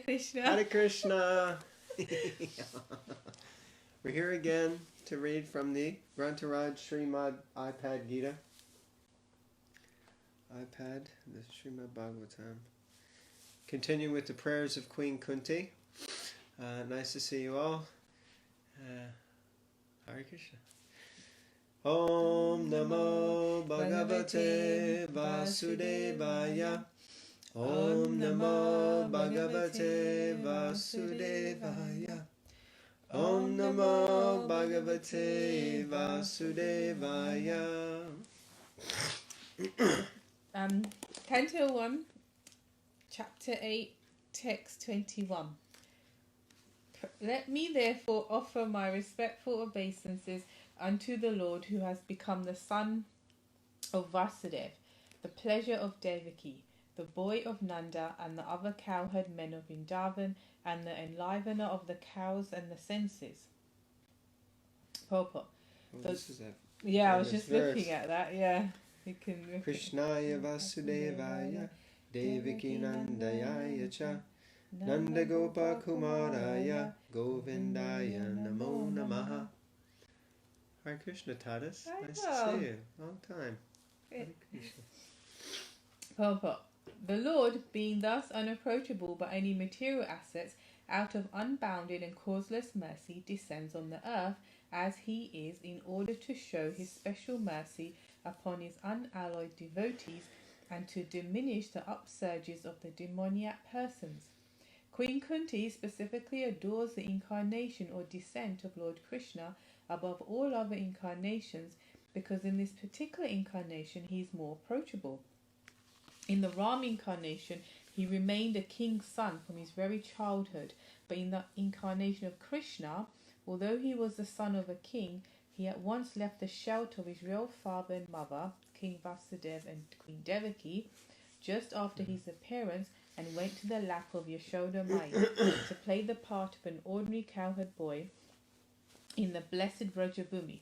Krishna. Hare Krishna. We're here again to read from the Grantaraj Srimad iPad Gita. iPad, the Srimad Bhagavatam. Continue with the prayers of Queen Kunti. Nice to see you all. Hare Krishna. Om Namo Bhagavate Vasudevaya. Om Namo Bhagavate Vasudevaya. Om Namo Bhagavate Vasudevaya. Canto 1, Chapter 8, Text 21. Let me therefore offer my respectful obeisances unto the Lord, who has become the son of Vasudeva, the pleasure of Devaki, the boy of Nanda, and the other cowherd men of Vrindavan, and the enlivener of the cows and the senses. Purport. Well, this is I was just looking at that. Yeah, you can. Krishnaya Vasudevaya Devaki Nandayaya Cha Nanda Gopa Kumaraya Govindaya Namo Namaha. Hare Krishna, Tadas. Nice to see you. Long time. Hare Krishna. Purport. The Lord, being thus unapproachable by any material assets, out of unbounded and causeless mercy, descends on the earth as he is, in order to show his special mercy upon his unalloyed devotees and to diminish the upsurges of the demoniac persons. Queen Kunti specifically adores the incarnation or descent of Lord Krishna above all other incarnations, because in this particular incarnation he is more approachable. In the Ram incarnation, he remained a king's son from his very childhood, but in the incarnation of Krishna, although he was the son of a king, he at once left the shelter of his real father and mother, King Vasudeva and Queen Devaki, just after his appearance, and went to the lap of Yashoda Maya to play the part of an ordinary cowherd boy in the blessed Vrajabhumi,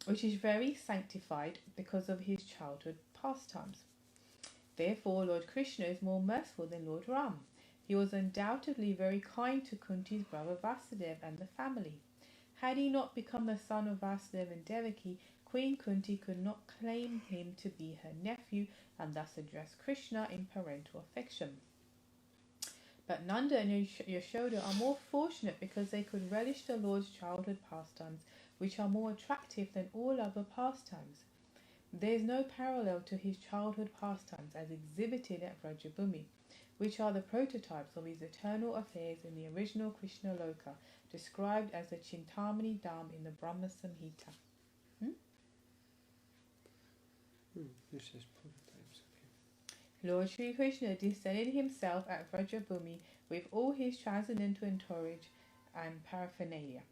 which is very sanctified because of his childhood pastimes. Therefore, Lord Krishna is more merciful than Lord Ram. He was undoubtedly very kind to Kunti's brother Vasudeva and the family. Had he not become the son of Vasudeva and Devaki, Queen Kunti could not claim him to be her nephew and thus address Krishna in parental affection. But Nanda and Yashoda are more fortunate because they could relish the Lord's childhood pastimes, which are more attractive than all other pastimes. There is no parallel to his childhood pastimes as exhibited at Vrajabhumi, which are the prototypes of his eternal affairs in the original Krishna Loka, described as the Chintamani Dham in the Brahma Samhita. Lord Sri Krishna descended himself at Vrajabhumi with all his transcendental entourage and paraphernalia.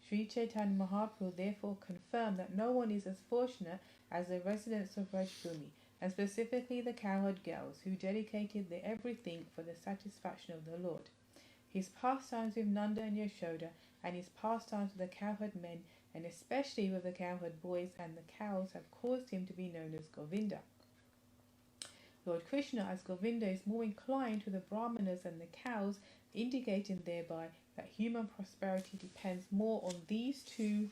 Sri Chaitanya Mahaprabhu therefore confirmed that no one is as fortunate as the residents of Vrajabhumi, and specifically the cowherd girls, who dedicated their everything for the satisfaction of the Lord. His pastimes with Nanda and Yashoda, and his pastimes with the cowherd men, and especially with the cowherd boys and the cows, have caused him to be known as Govinda. Lord Krishna as Govinda is more inclined to the brahmanas and the cows, indicating thereby that human prosperity depends more on these two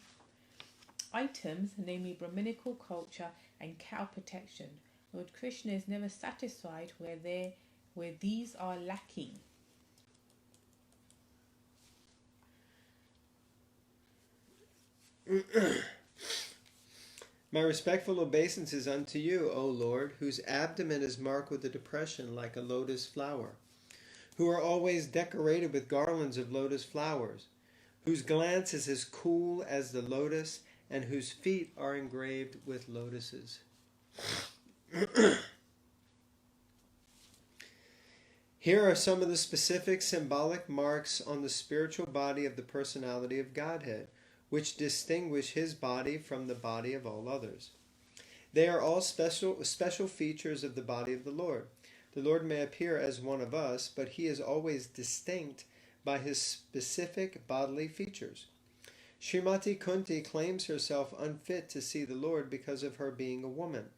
items, namely Brahminical culture and cow protection. Lord Krishna is never satisfied where these are lacking. My respectful obeisances unto you, O Lord, whose abdomen is marked with a depression like a lotus flower, who are always decorated with garlands of lotus flowers, whose glance is as cool as the lotus, and whose feet are engraved with lotuses. Here are some of the specific symbolic marks on the spiritual body of the personality of Godhead, which distinguish his body from the body of all others. They are all special features of the body of the Lord. The Lord may appear as one of us, but he is always distinct by his specific bodily features. Srimati Kunti claims herself unfit to see the Lord because of her being a woman.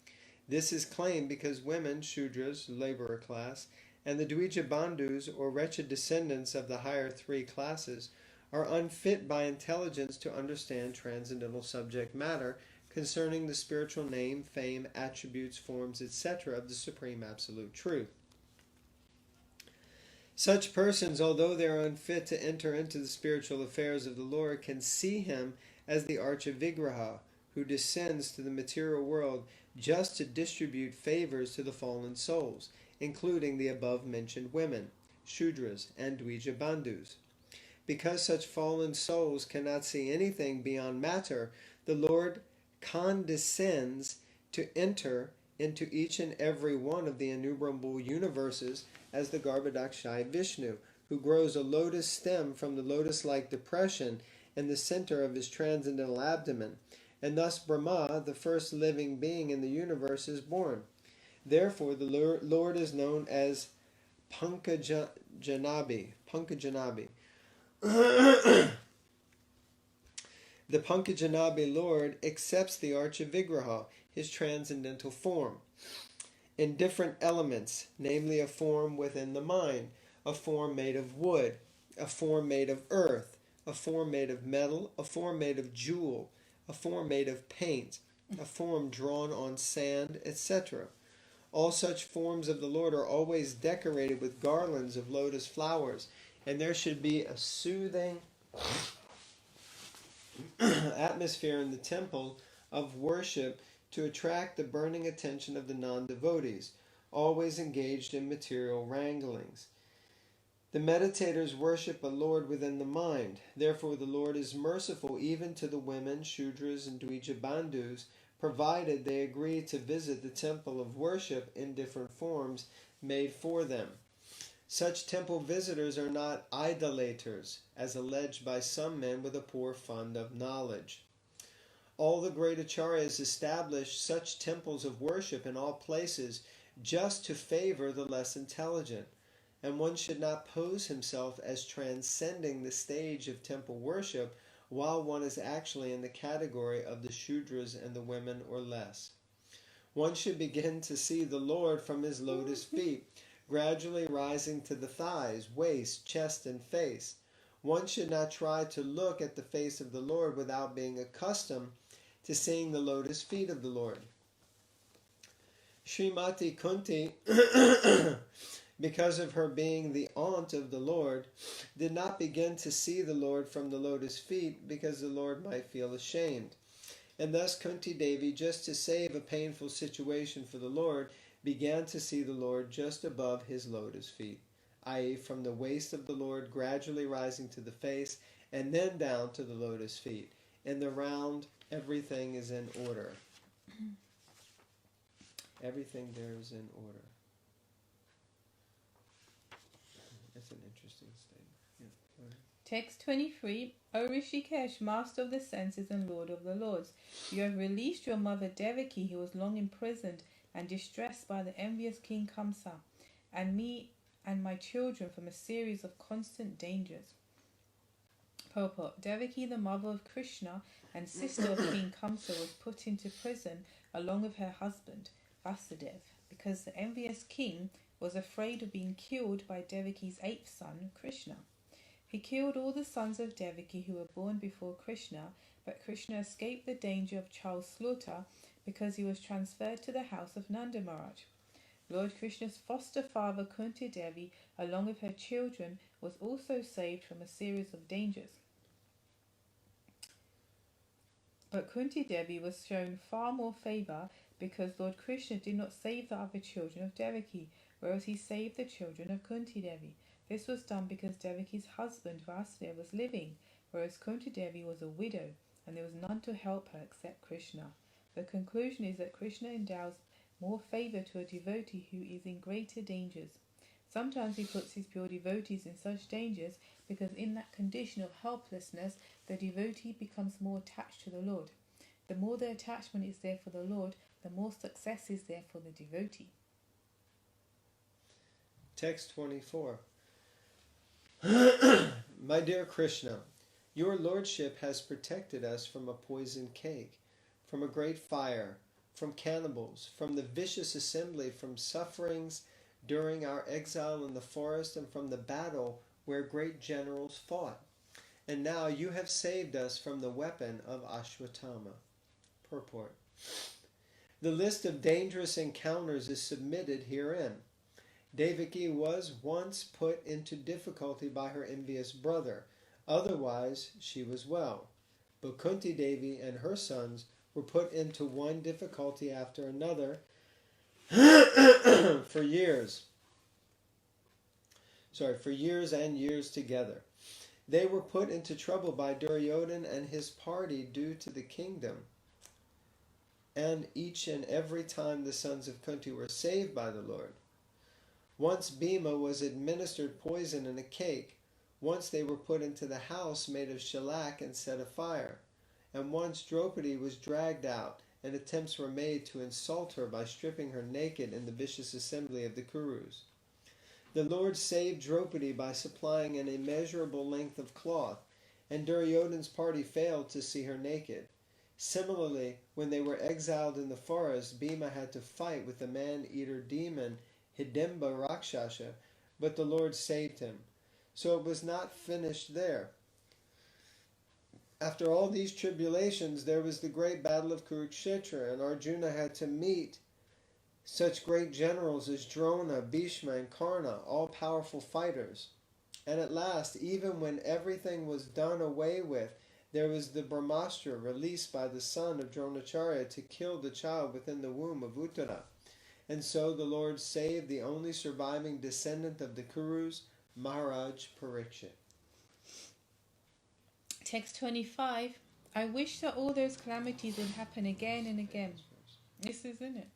This is claimed because women, Shudras, laborer class, and the Dvija Bandhus, or wretched descendants of the higher three classes, are unfit by intelligence to understand transcendental subject matter concerning the spiritual name, fame, attributes, forms, etc. of the Supreme Absolute Truth. Such persons, although they are unfit to enter into the spiritual affairs of the Lord, can see him as the Archa-Vigraha, who descends to the material world just to distribute favors to the fallen souls, including the above-mentioned women, Shudras, and Dvija Bandhus. Because such fallen souls cannot see anything beyond matter, the Lord condescends to enter into each and every one of the innumerable universes as the Garbhodakshai Vishnu, who grows a lotus stem from the lotus-like depression in the center of his transcendental abdomen, and thus Brahma, the first living being in the universe, is born. Therefore, the Lord is known as Pankajanabi. The Pankajanabi Lord accepts the Archa-Vigraha, his transcendental form, in different elements, namely a form within the mind, a form made of wood, a form made of earth, a form made of metal, a form made of jewel, a form made of paint, a form drawn on sand, etc. All such forms of the Lord are always decorated with garlands of lotus flowers, and there should be a soothing atmosphere in the temple of worship to attract the burning attention of the non-devotees, always engaged in material wranglings. The meditators worship a Lord within the mind. Therefore, the Lord is merciful even to the women, Shudras, and Dvija Bandhus, provided they agree to visit the temple of worship in different forms made for them. Such temple visitors are not idolaters, as alleged by some men with a poor fund of knowledge. All the great acharyas established such temples of worship in all places just to favor the less intelligent, and one should not pose himself as transcending the stage of temple worship while one is actually in the category of the Shudras and the women or less. One should begin to see the Lord from his lotus feet, gradually rising to the thighs, waist, chest, and face. One should not try to look at the face of the Lord without being accustomed to seeing the lotus feet of the Lord. Srimati Kunti, because of her being the aunt of the Lord, did not begin to see the Lord from the lotus feet because the Lord might feel ashamed. And thus Kunti Devi, just to save a painful situation for the Lord, began to see the Lord just above his lotus feet, i.e. from the waist of the Lord gradually rising to the face and then down to the lotus feet. In the round, everything is in order. Everything there is in order. That's an interesting statement. Yeah. Text 23. O Rishikesh, master of the senses and lord of the lords, you have released your mother Devaki, who was long imprisoned and distressed by the envious King Kamsa, and me and my children from a series of constant dangers. Purport. Devaki, the mother of Krishna and sister of King Kamsa, was put into prison along with her husband, Vasudev, because the envious king was afraid of being killed by Devaki's eighth son, Krishna. He killed all the sons of Devaki who were born before Krishna, but Krishna escaped the danger of child slaughter because he was transferred to the house of Nanda Maharaj. Lord Krishna's foster father Kunti Devi, along with her children, was also saved from a series of dangers. But Kunti Devi was shown far more favour because Lord Krishna did not save the other children of Devaki, whereas he saved the children of Kunti Devi. This was done because Devaki's husband Vasudeva was living, whereas Kunti Devi was a widow, and there was none to help her except Krishna. The conclusion is that Krishna endows more favour to a devotee who is in greater dangers. Sometimes he puts his pure devotees in such dangers because in that condition of helplessness, the devotee becomes more attached to the Lord. The more the attachment is there for the Lord, the more success is there for the devotee. Text 24. My dear Krishna, your lordship has protected us from a poisoned cake, from a great fire, from cannibals, from the vicious assembly, from sufferings during our exile in the forest and from the battle where great generals fought. And now you have saved us from the weapon of Ashwatthama. Purport. The list of dangerous encounters is submitted herein. Devaki was once put into difficulty by her envious brother. Otherwise, she was well. But Kunti Devi and her sons were put into one difficulty after another for years. For years and years together. They were put into trouble by Duryodhana and his party due to the kingdom. And each and every time the sons of Kunti were saved by the Lord. Once Bhima was administered poison in a cake. Once they were put into the house made of shellac and set afire. And once Draupadi was dragged out, and attempts were made to insult her by stripping her naked in the vicious assembly of the Kurus. The Lord saved Draupadi by supplying an immeasurable length of cloth, and Duryodhana's party failed to see her naked. Similarly, when they were exiled in the forest, Bhima had to fight with the man-eater demon Hidimba Rakshasa, but the Lord saved him. So it was not finished there. After all these tribulations, there was the great battle of Kurukshetra, and Arjuna had to meet such great generals as Drona, Bhishma, and Karna, all powerful fighters. And at last, even when everything was done away with, there was the Brahmastra released by the son of Dronacharya to kill the child within the womb of Uttara. And so the Lord saved the only surviving descendant of the Kurus, Maharaj Parikshit. Text 25. I wish that all those calamities would happen again and again. This is, isn't it?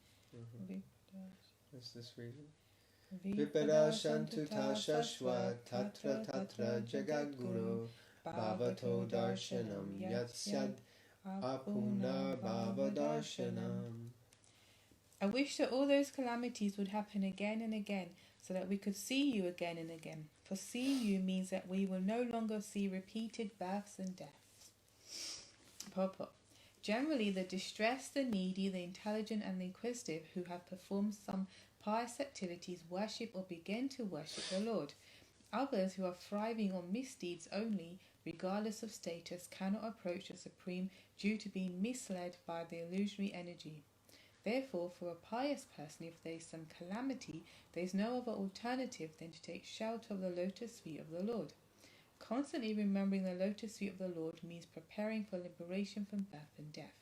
What's this reading? Vipada Shantuta Shashwa Tatra Tatra Jagaguru Bhavato Darshanam Yatsyad Apuna Bhava Darshanam. I wish that all those calamities would happen again and again, so that we could see you again and again. For seeing you means that we will no longer see repeated births and deaths. Purport. Generally, the distressed, the needy, the intelligent, and the inquisitive who have performed some pious activities worship or begin to worship the Lord. Others who are thriving on misdeeds only, regardless of status, cannot approach the Supreme due to being misled by the illusory energy. Therefore, for a pious person, if there is some calamity, there is no other alternative than to take shelter of the lotus feet of the Lord. Constantly remembering the lotus feet of the Lord means preparing for liberation from birth and death.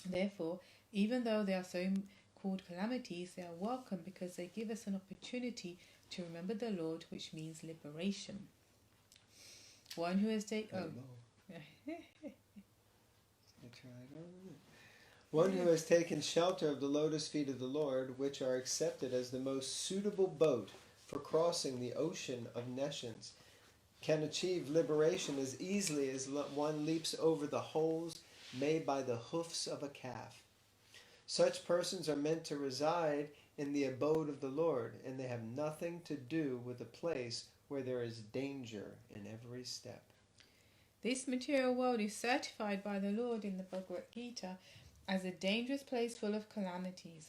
Therefore, even though they are so-called calamities, they are welcome because they give us an opportunity to remember the Lord, which means liberation. One who has taken... One who has taken shelter of the lotus feet of the Lord, which are accepted as the most suitable boat for crossing the ocean of nescience, can achieve liberation as easily as one leaps over the holes made by the hoofs of a calf. Such persons are meant to reside in the abode of the Lord, and they have nothing to do with a place where there is danger in every step. This material world is certified by the Lord in the Bhagavad Gita as a dangerous place full of calamities.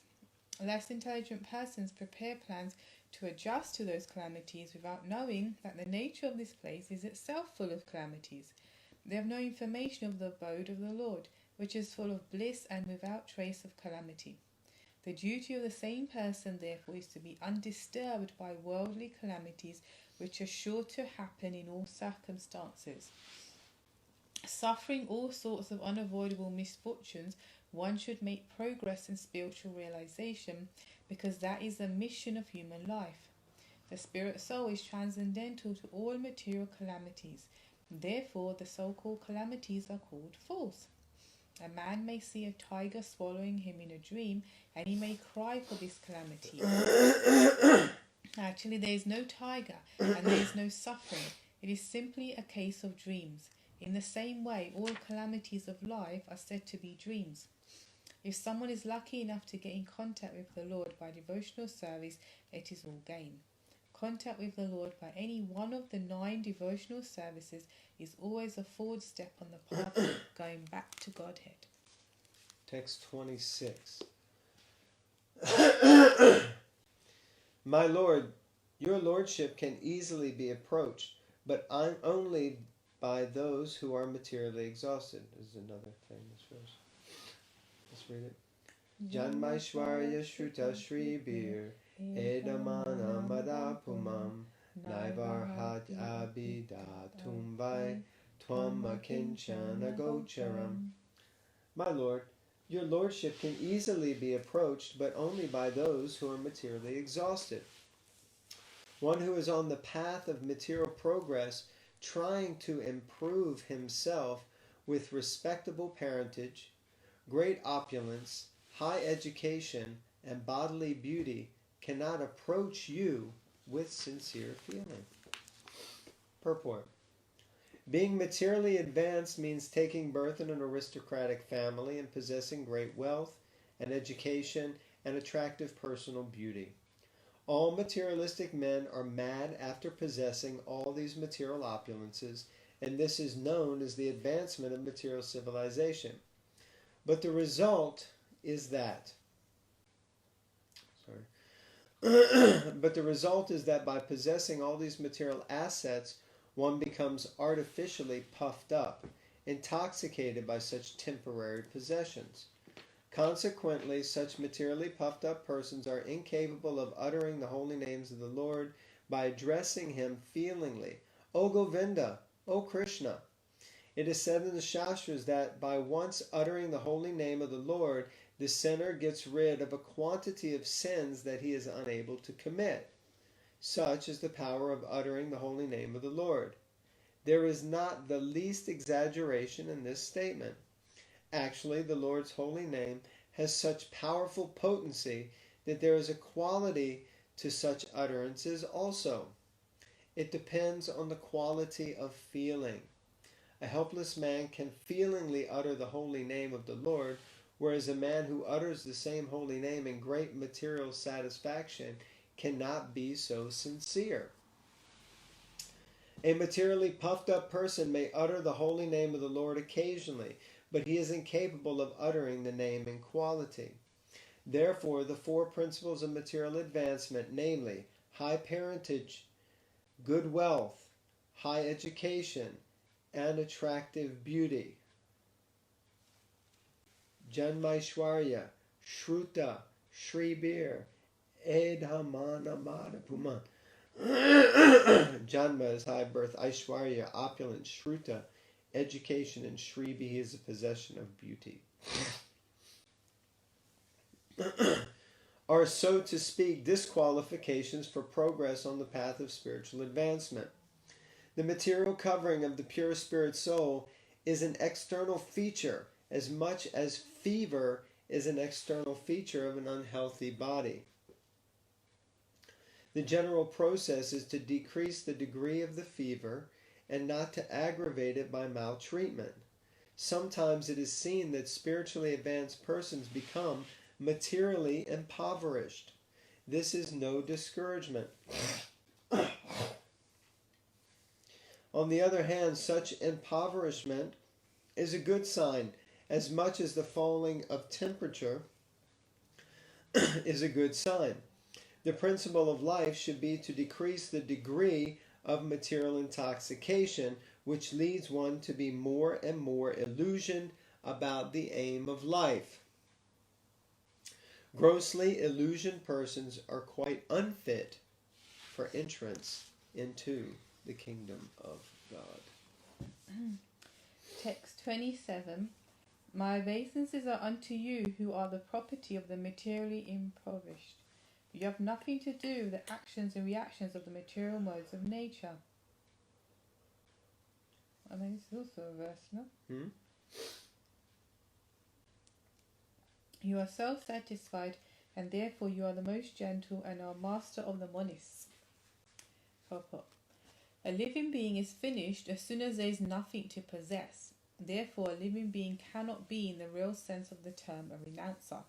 Less intelligent persons prepare plans to adjust to those calamities without knowing that the nature of this place is itself full of calamities. They have no information of the abode of the Lord, which is full of bliss and without trace of calamity. The duty of the same person, therefore, is to be undisturbed by worldly calamities, which are sure to happen in all circumstances. Suffering all sorts of unavoidable misfortunes, one should make progress in spiritual realization, because that is the mission of human life. The spirit soul is transcendental to all material calamities. Therefore, the so-called calamities are called false. A man may see a tiger swallowing him in a dream, and he may cry for this calamity. Actually, there is no tiger, and there is no suffering. It is simply a case of dreams. In the same way, all calamities of life are said to be dreams. If someone is lucky enough to get in contact with the Lord by devotional service, it is all gain. Contact with the Lord by any one of the 9 devotional services is always a forward step on the path going back to Godhead. Text 26. My Lord, your lordship can easily be approached, but only by those who are materially exhausted. This is another famous verse. Let's read it. Janmaishwarya Shruta Shri Bir Edamana Madapumam Naivarhat Abidatumbai Tvam Akinchana Gocharam. My Lord, your lordship can easily be approached, but only by those who are materially exhausted. One who is on the path of material progress, trying to improve himself with respectable parentage, great opulence, high education, and bodily beauty, cannot approach you with sincere feeling. Purport. Being materially advanced means taking birth in an aristocratic family and possessing great wealth and education and attractive personal beauty. All materialistic men are mad after possessing all these material opulences, and this is known as the advancement of material civilization. But the result is that by possessing all these material assets, one becomes artificially puffed up, intoxicated by such temporary possessions. Consequently, such materially puffed up persons are incapable of uttering the holy names of the Lord by addressing him feelingly, O Govinda, O Krishna. It is said in the Shastras that by once uttering the holy name of the Lord, the sinner gets rid of a quantity of sins that he is unable to commit. Such is the power of uttering the holy name of the Lord. There is not the least exaggeration in this statement. Actually, the Lord's holy name has such powerful potency that there is a quality to such utterances also. It depends on the quality of feeling. A helpless man can feelingly utter the holy name of the Lord, whereas a man who utters the same holy name in great material satisfaction cannot be so sincere. A materially puffed up person may utter the holy name of the Lord occasionally, but he is incapable of uttering the name in quality. Therefore, the four principles of material advancement, namely high parentage, good wealth, high education, and attractive beauty, Janmaishwarya, Shruta, Shribir, Edhamana Madhapuman. Janma is high birth, Aishwarya, opulence, Shruta, education, and Shribi is a possession of beauty. Are, so to speak, disqualifications for progress on the path of spiritual advancement. The material covering of the pure spirit soul is an external feature as much as fever is an external feature of an unhealthy body. The general process is to decrease the degree of the fever and not to aggravate it by maltreatment. Sometimes it is seen that spiritually advanced persons become materially impoverished. This is no discouragement. On the other hand, such impoverishment is a good sign, as much as the falling of temperature is a good sign. The principle of life should be to decrease the degree of material intoxication, which leads one to be more and more illusioned about the aim of life. Grossly illusioned persons are quite unfit for entrance into the kingdom of God. Text 27. My obeisances are unto you who are the property of the materially impoverished. You have nothing to do with the actions and reactions of the material modes of nature. I mean, this is also a verse, no? You are self-satisfied, and therefore you are the most gentle and are master of the monists. A living being is finished as soon as there is nothing to possess. Therefore, a living being cannot be, in the real sense of the term, a renouncer.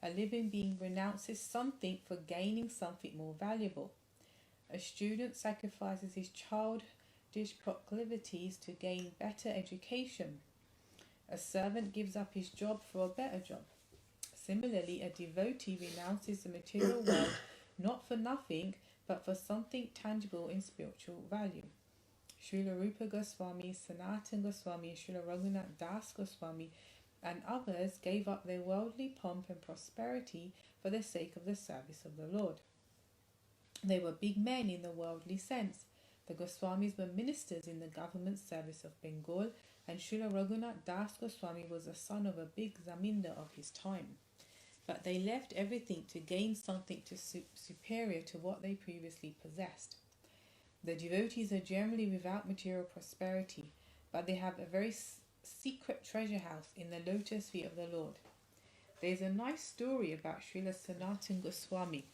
A living being renounces something for gaining something more valuable. A student sacrifices his childish proclivities to gain better education. A servant gives up his job for a better job. Similarly, a devotee renounces the material world not for nothing, but for something tangible in spiritual value. Srila Rupa Goswami, Sanatana Goswami, Srila Raghunath Das Goswami, and others gave up their worldly pomp and prosperity for the sake of the service of the Lord. They were big men in the worldly sense. The Goswamis were ministers in the government service of Bengal, and Srila Raghunath Das Goswami was the son of a big zamindar of his time. But they left everything to gain something superior to what they previously possessed. The devotees are generally without material prosperity, but they have a very secret treasure house in the lotus feet of the Lord. There is a nice story about Srila Sanatana Goswami.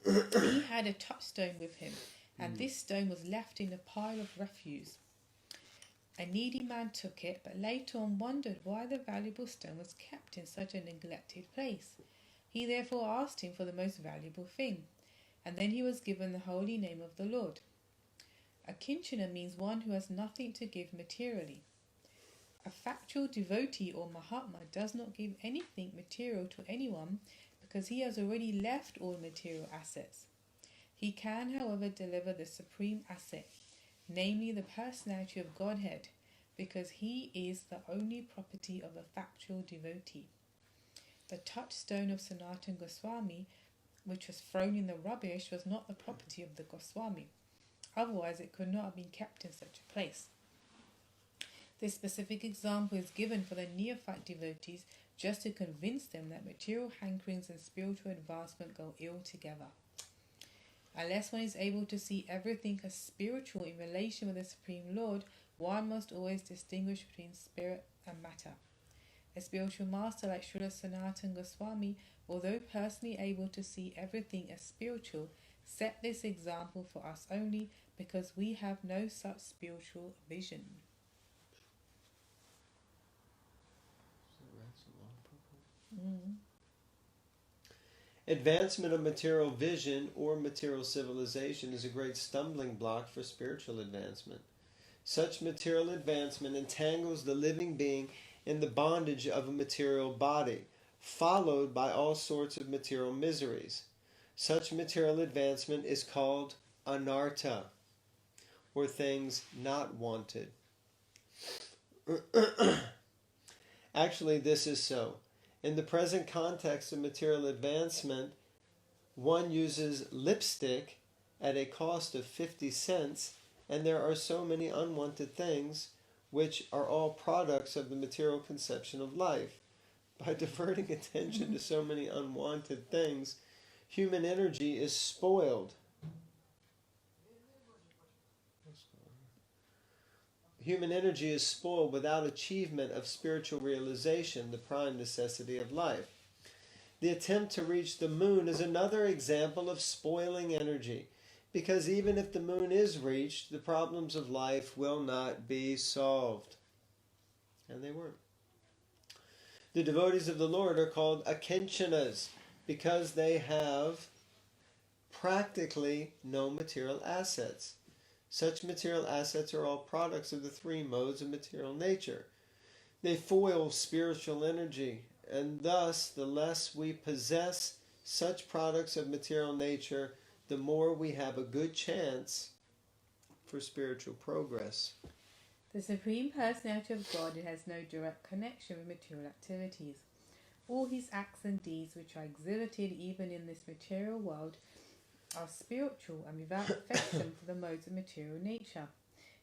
He had a touchstone with him, and this stone was left in a pile of refuse. A needy man took it, but later on wondered why the valuable stone was kept in such a neglected place. He therefore asked him for the most valuable thing, and then he was given the holy name of the Lord. A kinchana means one who has nothing to give materially. A factual devotee or Mahatma does not give anything material to anyone because he has already left all material assets. He can, however, deliver the supreme asset, namely the personality of Godhead, because he is the only property of a factual devotee. The touchstone of Sanatana Goswami, which was thrown in the rubbish, was not the property of the Goswami. Otherwise it could not have been kept in such a place. This specific example is given for the neophyte devotees just to convince them that material hankerings and spiritual advancement go ill together. Unless one is able to see everything as spiritual in relation with the Supreme Lord, one must always distinguish between spirit and matter. A spiritual master like Srila Sanatana Goswami, although personally able to see everything as spiritual, set this example for us only because we have no such spiritual vision. Advancement of material vision or material civilization is a great stumbling block for spiritual advancement. Such material advancement entangles the living being in the bondage of a material body, followed by all sorts of material miseries. Such material advancement is called anartha, or things not wanted. Actually, this is so. In the present context of material advancement, one uses lipstick at a cost of 50 cents, and there are so many unwanted things which are all products of the material conception of life. By diverting attention to so many unwanted things, human energy is spoiled. Human energy is spoiled without achievement of spiritual realization, the prime necessity of life. The attempt to reach the moon is another example of spoiling energy, because even if the moon is reached, the problems of life will not be solved. And they weren't. The devotees of the Lord are called akinchanas, because they have practically no material assets. Such material assets are all products of the three modes of material nature. They foil spiritual energy, and thus the less we possess such products of material nature, the more we have a good chance for spiritual progress. The Supreme Personality of God has no direct connection with material activities. All his acts and deeds, which are exhibited even in this material world, are spiritual and without affection for the modes of material nature.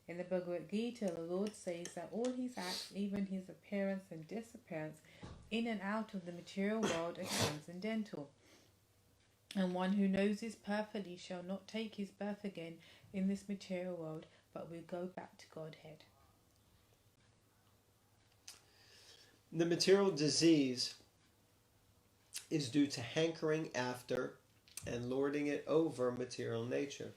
In the Bhagavad Gita, the Lord says that all his acts, even his appearance and disappearance, in and out of the material world are transcendental. And one who knows this perfectly shall not take his birth again in this material world, but will go back to Godhead. The material disease is due to hankering after and lording it over material nature.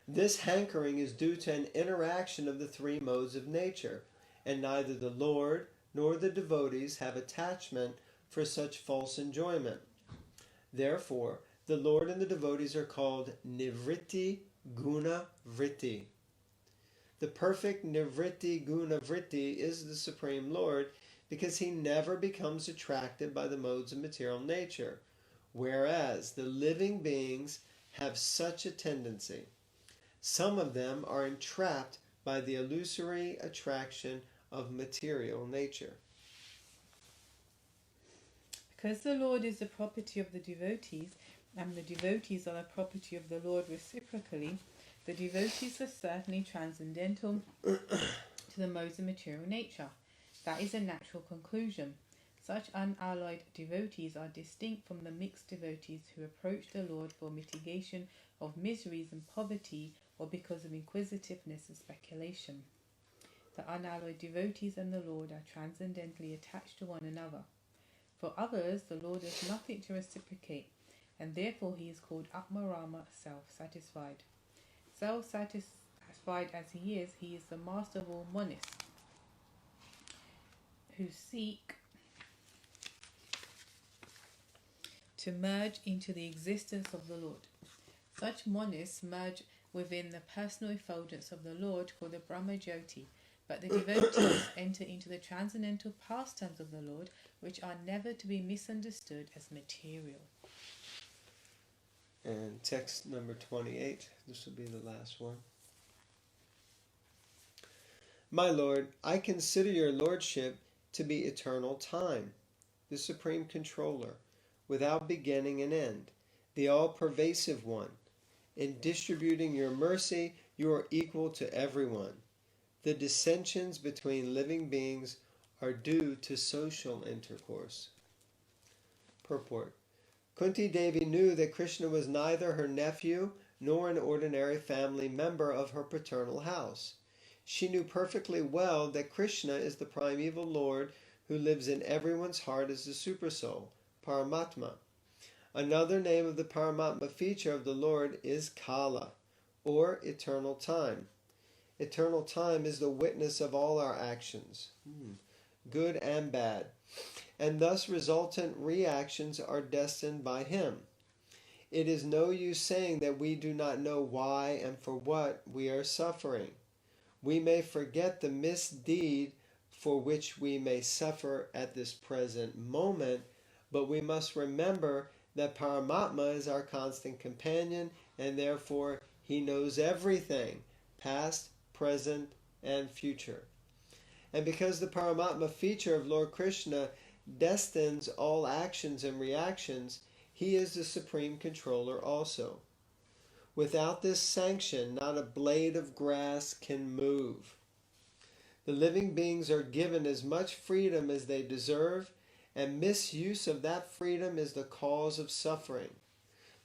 This hankering is due to an interaction of the three modes of nature, and neither the Lord nor the devotees have attachment for such false enjoyment. Therefore, the Lord and the devotees are called nivritti guna vritti. The perfect nivritti guna vritti is the Supreme Lord, because he never becomes attracted by the modes of material nature, whereas the living beings have such a tendency. Some of them are entrapped by the illusory attraction of material nature. Because the Lord is the property of the devotees, and the devotees are the property of the Lord reciprocally, the devotees are certainly transcendental to the modes of material nature. That is a natural conclusion. Such unalloyed devotees are distinct from the mixed devotees who approach the Lord for mitigation of miseries and poverty, or because of inquisitiveness and speculation. The unalloyed devotees and the Lord are transcendently attached to one another. For others, the Lord has nothing to reciprocate, and therefore he is called Atmarama, self-satisfied. Self-satisfied as he is the master of all monists, who seek to merge into the existence of the Lord. Such monists merge within the personal effulgence of the Lord called the Brahmajyoti, but the devotees enter into the transcendental pastimes of the Lord, which are never to be misunderstood as material. And text number 28, this will be the last one. My Lord, I consider your Lordship to be eternal time, the supreme controller, without beginning and end, the all-pervasive one. In distributing your mercy, you are equal to everyone. The dissensions between living beings are due to social intercourse. Purport. Kunti Devi knew that Krishna was neither her nephew nor an ordinary family member of her paternal house. She knew perfectly well that Krishna is the primeval Lord who lives in everyone's heart as the Supersoul, Paramatma. Another name of the Paramatma feature of the Lord is Kala, or eternal time. Eternal time is the witness of all our actions, good and bad, and thus resultant reactions are destined by him. It is no use saying that we do not know why and for what we are suffering. We may forget the misdeed for which we may suffer at this present moment, but we must remember that Paramatma is our constant companion, and therefore he knows everything, past, present, and future. And because the Paramatma feature of Lord Krishna destines all actions and reactions, he is the supreme controller also. Without this sanction, not a blade of grass can move. The living beings are given as much freedom as they deserve, and misuse of that freedom is the cause of suffering.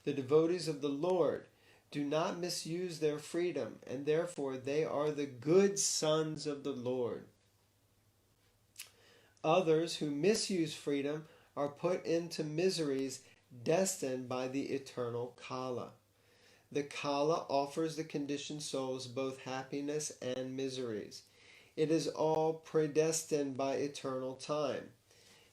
The devotees of the Lord do not misuse their freedom, and therefore they are the good sons of the Lord. Others who misuse freedom are put into miseries destined by the eternal Kala. The Kala offers the conditioned souls both happiness and miseries. It is all predestined by eternal time.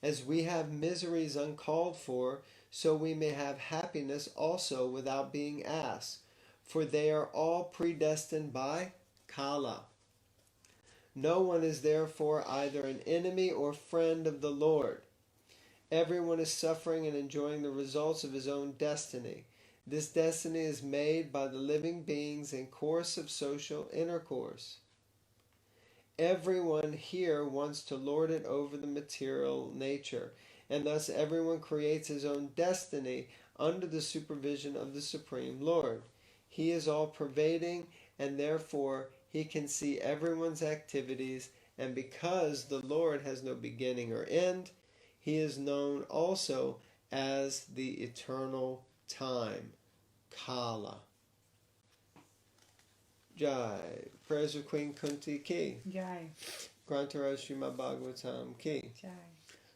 As we have miseries uncalled for, so we may have happiness also without being asked, for they are all predestined by Kala. No one is therefore either an enemy or friend of the Lord. Everyone is suffering and enjoying the results of his own destiny. This destiny is made by the living beings in course of social intercourse. Everyone here wants to lord it over the material nature, and thus everyone creates his own destiny under the supervision of the Supreme Lord. He is all-pervading, and therefore he can see everyone's activities, and because the Lord has no beginning or end, he is known also as the eternal time, Kala. Jai. Prayers of Queen Kunti Ki. Jai. Grantaraj Srimad Bhagavatam Ki. Jai.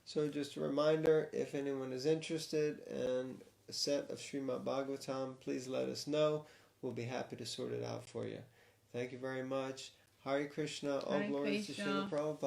So just a reminder, if anyone is interested in a set of Srimad Bhagavatam, please let us know. We'll be happy to sort it out for you. Thank you very much. Hare Krishna. All Hare glories to Krishna. Srila Prabhupada.